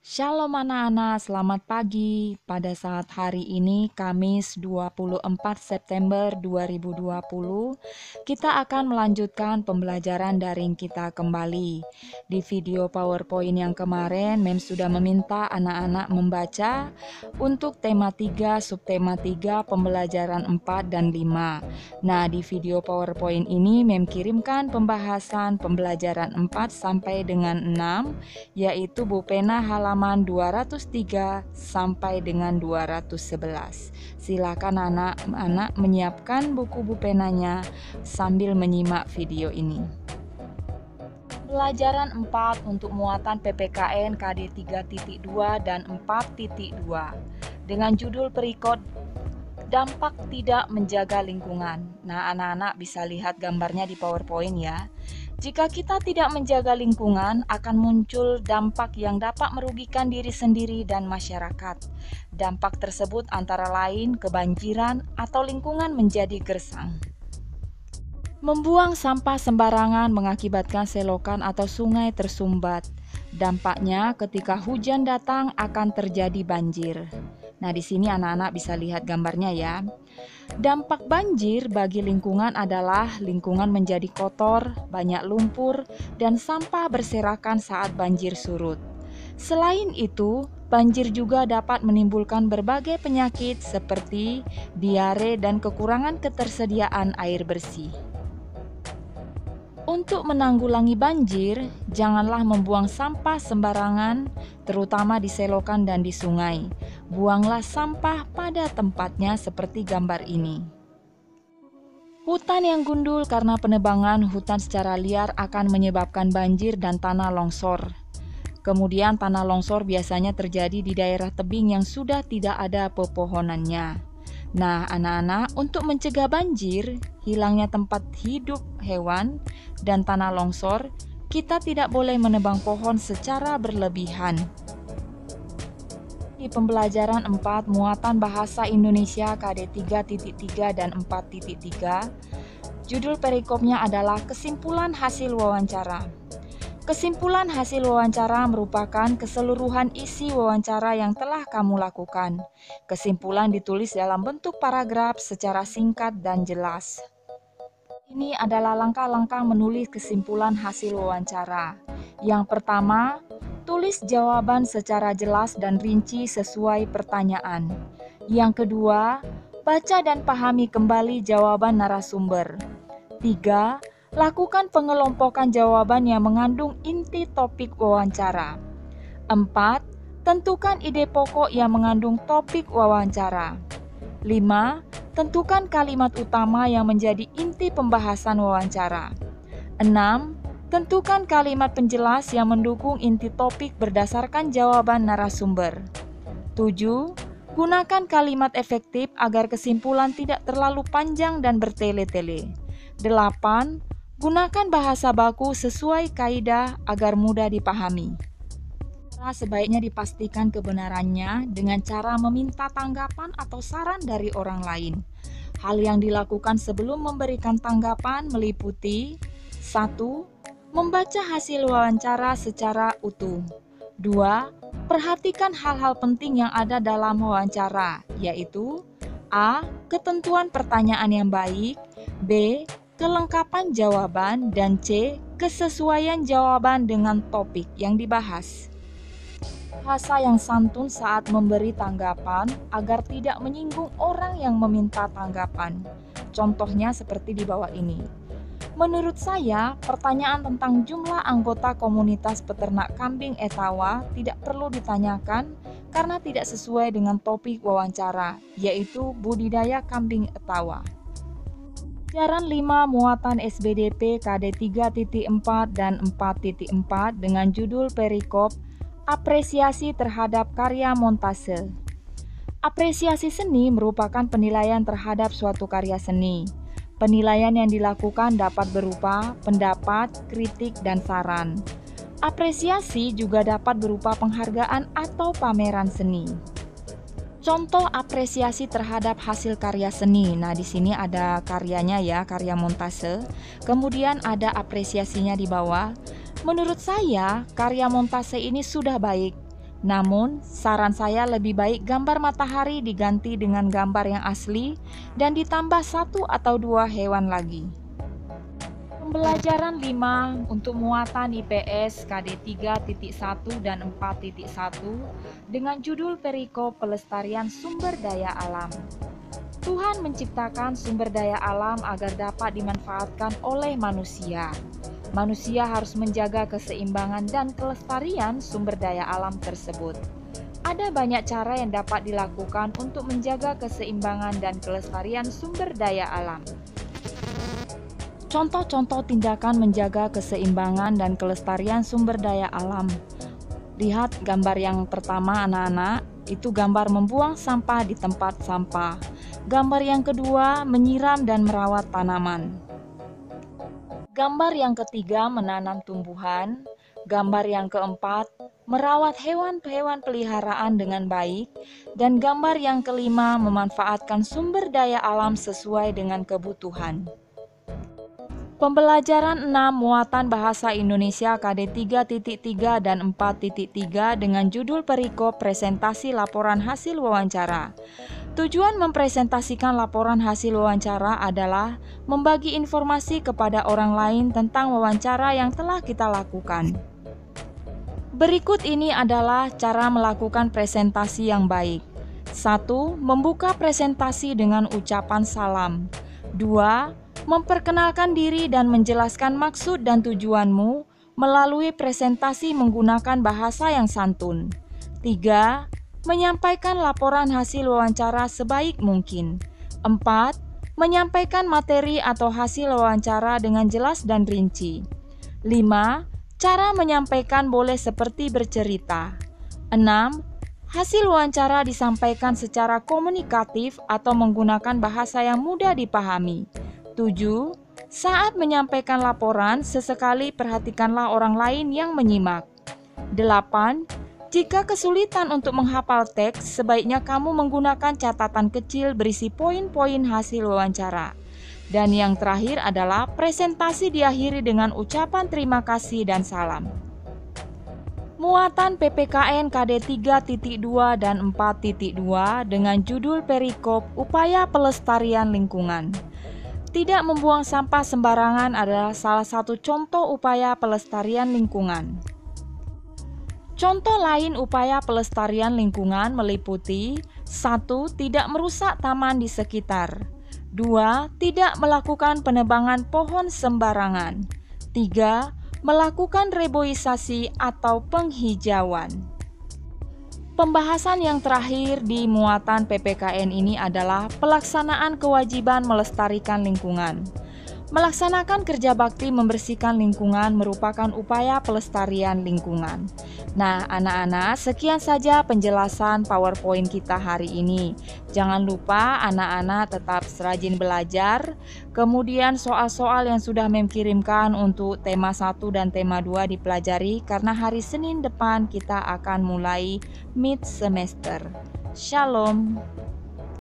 Shalom anak-anak, selamat pagi. Pada saat hari ini, Kamis 24 September 2020, kita akan melanjutkan pembelajaran daring kita kembali. Di video PowerPoint yang kemarin, Mem sudah meminta anak-anak membaca untuk tema 3, subtema 3, pembelajaran 4 dan 5. Nah, di video PowerPoint ini, Mem kirimkan pembahasan pembelajaran 4 sampai dengan 6, yaitu Bupena halaman 203 sampai dengan 211. Silakan anak-anak menyiapkan buku Bupenanya sambil menyimak video ini. Pelajaran 4 untuk muatan PPKN KD 3.2 dan 4.2 dengan judul perikop dampak tidak menjaga lingkungan. Nah, anak-anak bisa lihat gambarnya di PowerPoint ya. Jika kita tidak menjaga lingkungan, akan muncul dampak yang dapat merugikan diri sendiri dan masyarakat. Dampak tersebut antara lain kebanjiran atau lingkungan menjadi gersang. Membuang sampah sembarangan mengakibatkan selokan atau sungai tersumbat. Dampaknya ketika hujan datang akan terjadi banjir. Nah, di sini anak-anak bisa lihat gambarnya ya. Dampak banjir bagi lingkungan adalah lingkungan menjadi kotor, banyak lumpur, dan sampah berserakan saat banjir surut. Selain itu, banjir juga dapat menimbulkan berbagai penyakit seperti diare dan kekurangan ketersediaan air bersih. Untuk menanggulangi banjir, janganlah membuang sampah sembarangan, terutama di selokan dan di sungai. Buanglah sampah pada tempatnya seperti gambar ini. Hutan yang gundul karena penebangan hutan secara liar akan menyebabkan banjir dan tanah longsor. Kemudian tanah longsor biasanya terjadi di daerah tebing yang sudah tidak ada pepohonannya. Nah, anak-anak, untuk mencegah banjir, hilangnya tempat hidup hewan, dan tanah longsor, kita tidak boleh menebang pohon secara berlebihan. Di pembelajaran 4, muatan bahasa Indonesia KD 3.3 dan 4.3, judul perikopnya adalah kesimpulan hasil wawancara. Kesimpulan hasil wawancara merupakan keseluruhan isi wawancara yang telah kamu lakukan. Kesimpulan ditulis dalam bentuk paragraf secara singkat dan jelas. Ini adalah langkah-langkah menulis kesimpulan hasil wawancara. Yang pertama, tulis jawaban secara jelas dan rinci sesuai pertanyaan. Yang kedua, baca dan pahami kembali jawaban narasumber. 3. Lakukan pengelompokan jawaban yang mengandung inti topik wawancara. 4. Tentukan ide pokok yang mengandung topik wawancara. 5. Tentukan kalimat utama yang menjadi inti pembahasan wawancara. 6. Tentukan kalimat penjelas yang mendukung inti topik berdasarkan jawaban narasumber. 7. Gunakan kalimat efektif agar kesimpulan tidak terlalu panjang dan bertele-tele. 8. Gunakan bahasa baku sesuai kaidah agar mudah dipahami. Sebaiknya dipastikan kebenarannya dengan cara meminta tanggapan atau saran dari orang lain. Hal yang dilakukan sebelum memberikan tanggapan meliputi 1. Membaca hasil wawancara secara utuh. 2. Perhatikan hal-hal penting yang ada dalam wawancara, yaitu A. Ketentuan pertanyaan yang baik, B. Kelengkapan jawaban, dan C. Kesesuaian jawaban dengan topik yang dibahas. Bahasa yang santun saat memberi tanggapan agar tidak menyinggung orang yang meminta tanggapan. Contohnya seperti di bawah ini. Menurut saya, pertanyaan tentang jumlah anggota komunitas peternak kambing Etawa tidak perlu ditanyakan karena tidak sesuai dengan topik wawancara, yaitu budidaya kambing Etawa. Pelajaran 5 muatan SBDP KD 3.4 dan 4.4 dengan judul perikop apresiasi terhadap karya montase. Apresiasi seni merupakan penilaian terhadap suatu karya seni. Penilaian yang dilakukan dapat berupa pendapat, kritik, dan saran. Apresiasi juga dapat berupa penghargaan atau pameran seni. Contoh apresiasi terhadap hasil karya seni. Nah, di sini ada karyanya ya, karya montase. Kemudian ada apresiasinya di bawah. Menurut saya, karya montase ini sudah baik. Namun, saran saya lebih baik gambar matahari diganti dengan gambar yang asli dan ditambah 1 atau 2 hewan lagi. Pembelajaran 5 untuk muatan IPS KD 3.1 dan 4.1 dengan judul Perikop Pelestarian Sumber Daya Alam. Tuhan menciptakan sumber daya alam agar dapat dimanfaatkan oleh manusia. Manusia harus menjaga keseimbangan dan kelestarian sumber daya alam tersebut. Ada banyak cara yang dapat dilakukan untuk menjaga keseimbangan dan kelestarian sumber daya alam. Contoh-contoh tindakan menjaga keseimbangan dan kelestarian sumber daya alam. Lihat gambar yang pertama anak-anak, itu gambar membuang sampah di tempat sampah. Gambar yang kedua, menyiram dan merawat tanaman. Gambar yang ketiga, menanam tumbuhan. Gambar yang keempat, merawat hewan-hewan peliharaan dengan baik. Dan gambar yang kelima, memanfaatkan sumber daya alam sesuai dengan kebutuhan. Pembelajaran 6 muatan bahasa Indonesia KD 3.3 dan 4.3 dengan judul Perikop Presentasi Laporan Hasil Wawancara. Tujuan mempresentasikan laporan hasil wawancara adalah membagi informasi kepada orang lain tentang wawancara yang telah kita lakukan. Berikut ini adalah cara melakukan presentasi yang baik. 1. Membuka presentasi dengan ucapan salam. 2. Memperkenalkan diri dan menjelaskan maksud dan tujuanmu melalui presentasi menggunakan bahasa yang santun. 3. Menyampaikan laporan hasil wawancara sebaik mungkin. 4. Menyampaikan materi atau hasil wawancara dengan jelas dan rinci. 5. Cara menyampaikan boleh seperti bercerita. 6. Hasil wawancara disampaikan secara komunikatif atau menggunakan bahasa yang mudah dipahami. 7. Saat menyampaikan laporan, sesekali perhatikanlah orang lain yang menyimak. 8. Jika kesulitan untuk menghafal teks, sebaiknya kamu menggunakan catatan kecil berisi poin-poin hasil wawancara. Dan yang terakhir adalah presentasi diakhiri dengan ucapan terima kasih dan salam. Muatan PPKN KD 3.2 dan 4.2 dengan judul Perikop Upaya Pelestarian Lingkungan. Tidak membuang sampah sembarangan adalah salah satu contoh upaya pelestarian lingkungan. Contoh lain upaya pelestarian lingkungan meliputi 1. Tidak merusak taman di sekitar. 2. Tidak melakukan penebangan pohon sembarangan. 3. Melakukan reboisasi atau penghijauan. Pembahasan yang terakhir di muatan PPKN ini adalah pelaksanaan kewajiban melestarikan lingkungan. Melaksanakan kerja bakti membersihkan lingkungan merupakan upaya pelestarian lingkungan. Nah, anak-anak, sekian saja penjelasan PowerPoint kita hari ini. Jangan lupa anak-anak tetap rajin belajar. Kemudian soal-soal yang sudah Mem kirimkan untuk tema 1 dan tema 2 dipelajari karena hari Senin depan kita akan mulai mid semester. Shalom.